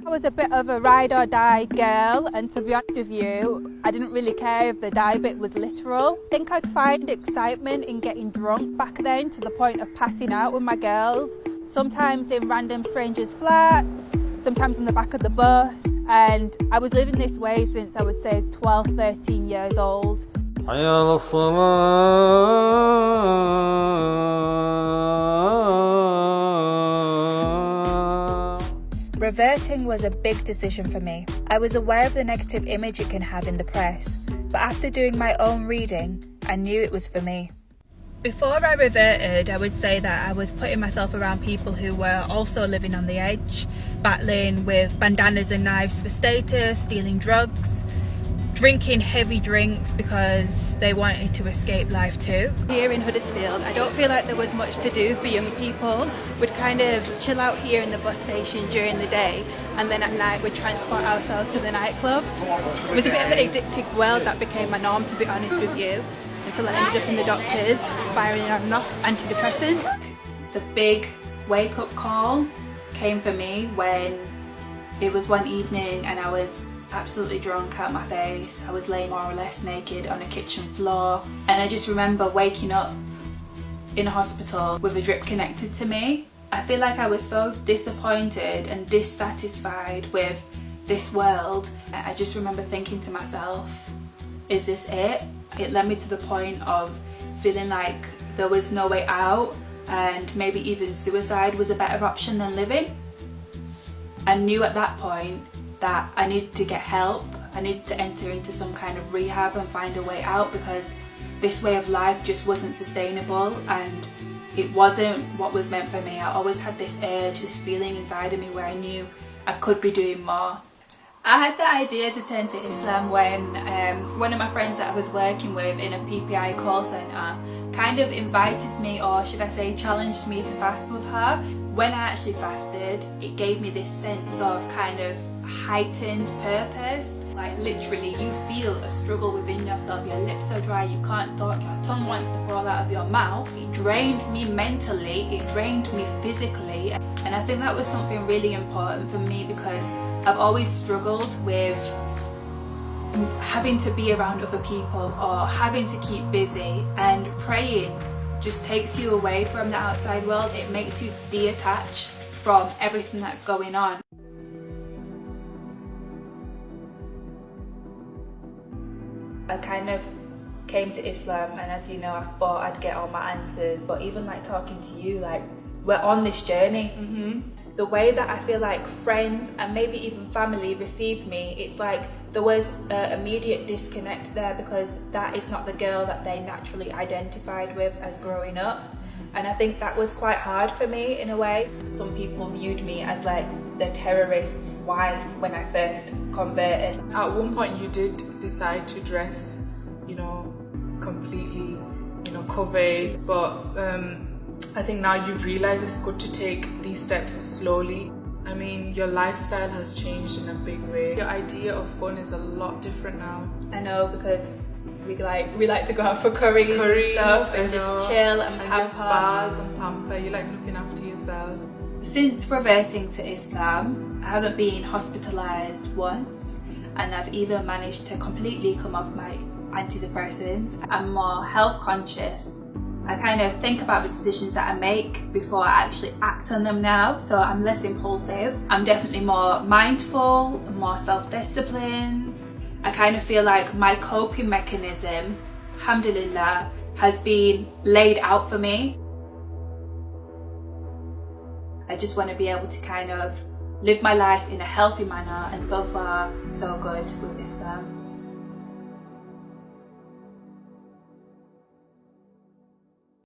I was a bit of a ride or die girl, and to be honest with you, I didn't really care if the die bit was literal. I think I'd find excitement in getting drunk back then, to the point of passing out with my girls, sometimes in random strangers' flats, sometimes in the back of the bus, and I was living this way since I would say 12, 13 years old. Reverting was a big decision for me. I was aware of the negative image it can have in the press, but after doing my own reading, I knew it was for me. Before I reverted, I would say that I was putting myself around people who were also living on the edge, battling with bandanas and knives for status, dealing drugs, drinking heavy drinks because they wanted to escape life too. Here in Huddersfield, I don't feel like there was much to do for young people. We'd kind of chill out here in the bus station during the day, and then at night we'd transport ourselves to the nightclubs. It was a bit of an addictive world that became my norm, to be honest with you, until I ended up in the doctors, spiralling on and off antidepressants. The big wake-up call came for me when it was one evening and I was absolutely drunk out my face. I was laying more or less naked on a kitchen floor, and I just remember waking up in a hospital with a drip connected to me. I feel like I was so disappointed and dissatisfied with this world. I just remember thinking to myself, is this it? It led me to the point of feeling like there was no way out, and maybe even suicide was a better option than living. I knew at that point that I needed to get help. I needed to enter into some kind of rehab and find a way out, because this way of life just wasn't sustainable and it wasn't what was meant for me. I always had this urge, this feeling inside of me where I knew I could be doing more. I had the idea to turn to Islam when one of my friends that I was working with in a PPI call centre kind of invited me, or should I say challenged me, to fast with her. When I actually fasted, it gave me this sense of kind of heightened purpose. Like literally you feel a struggle within yourself, your lips are dry, you can't talk, your tongue wants to fall out of your mouth. It drained me mentally, it drained me physically, and I think that was something really important for me, because I've always struggled with having to be around other people or having to keep busy, and praying just takes you away from the outside world. It makes you detach from everything that's going on. I kind of came to Islam, and as you know, I thought I'd get all my answers, but even like talking to you, like we're on this journey. The way that I feel like friends and maybe even family received me, it's like there was an immediate disconnect there, because that is not the girl that they naturally identified with as growing up. And I think that was quite hard for me in a way. Some people viewed me as like the terrorist's wife when I first converted. At one point you did decide to dress, you know, completely, you know, covered, but I think now you've realised it's good to take these steps slowly. I mean, your lifestyle has changed in a big way. Your idea of fun is a lot different now. I know, because we like to go out for curries and stuff, and just chill and have spas and pamper. You like looking after yourself. Since reverting to Islam, I haven't been hospitalised once, and I've even managed to completely come off my antidepressants. I'm more health conscious. I kind of think about the decisions that I make before I actually act on them now, so I'm less impulsive. I'm definitely more mindful, more self-disciplined. I kind of feel like my coping mechanism, alhamdulillah, has been laid out for me. I just want to be able to kind of live my life in a healthy manner, and so far so good with Islam.